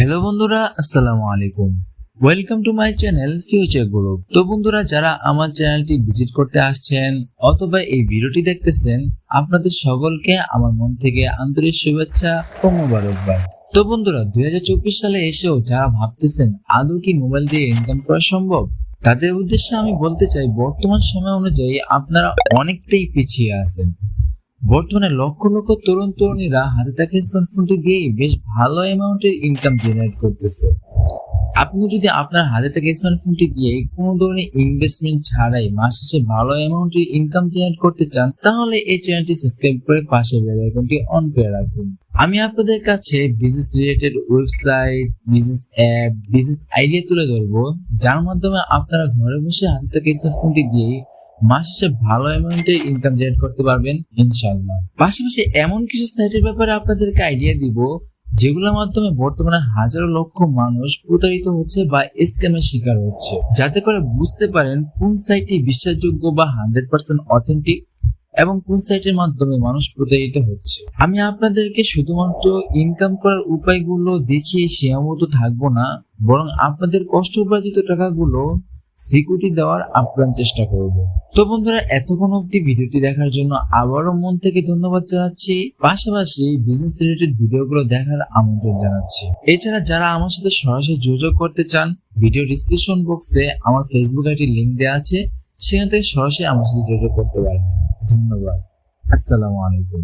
Hello বন্ধুরা, আসসালামু আলাইকুম। Welcome to my channel future group. তো বন্ধুরা, যারা আমার চ্যানেলটি ভিজিট করতে আসছেন অথবা এই ভিডিওটি দেখতেছেন, আপনাদের সকলকে আমার মন থেকে আন্তরিক শুভেচ্ছা ও মোবারকবাদ। তো বন্ধুরা, 2024 সালে এসেও যারা ভাবতেছেন আদৌ কি মোবাইল দিয়ে ইনকাম করা সম্ভব, তাদের উদ্দেশ্যে আমি বলতে চাই, বর্তমান সময় অনুযায়ী আপনারা অনেকটাই পিছিয়ে আছেন। বর্তমানে লক্ষ লক্ষ তরুণ তরুণীরা হাতে থাকা স্মার্টফোনটি দিয়ে বেশ ভালো অ্যামাউন্টের ইনকাম জেনারেট করতেছে। আপনি যদি আপনার হাতে থাকা স্মার্টফোনটি দিয়ে কোনো ধরনের ইনভেস্টমেন্ট ছাড়াই মাস শেষে ভালো অ্যামাউন্টের ইনকাম জেনারেট করতে চান, তাহলে এই চ্যানেলটি সাবস্ক্রাইব করে পাশে বেল আইকনটি অন করে রাখুন। আমি আপনাদের কাছে business related website, business app, business idea তুলে ধরবো, যার মাধ্যমে আপনারা ঘরে বসে হাতে থাকা স্মার্টফোনটি দিয়ে মাস শেষে ভালো অ্যামাউন্টের ইনকাম জেনারেট করতে পারবেন ইনশাআল্লাহ। পাশাপাশি এমন কিছু সাইটের ব্যাপারে আপনাদেরকে আইডিয়া দিব যেগুলোর মাধ্যমে বর্তমানে হাজারো লক্ষ মানুষ প্রতারিত হচ্ছে বা স্ক্যামের শিকার হচ্ছে, যাতে করে বুঝতে পারেন কোন সাইটটি বিশ্বাসযোগ্য বা 100% অথেন্টিক এবং কোন সাইটের মাধ্যমে মানুষ প্রতারিত হচ্ছে। আমি আপনাদেরকে শুধুমাত্র ইনকাম করার উপায়গুলো দেখিয়ে সীমাবদ্ধ থাকবো না, বরং আপনাদের কষ্ট উপার্জিত টাকাগুলো সিকিউরিটি দেওয়ার আপ্রাণ চেষ্টা করব। তো বন্ধুরা, এতক্ষণ অব্দি ভিডিওটি দেখার জন্য আবারও মন থেকে ধন্যবাদ জানাচ্ছি। পাশাপাশি বিজনেস রিলেটেড ভিডিওগুলো দেখার আমন্ত্রণ জানাচ্ছি। এছাড়া যারা আমার সাথে সরাসরি যোগাযোগ করতে চান, ভিডিও ডিসক্রিপশন বক্সে আমার ফেসবুক আইডির লিংক দেওয়া আছে, সেখান থেকে সরাসরি আমার সাথে যোগাযোগ করতে পারবেন। ধন্যবাদ। আসসালামু আলাইকুম।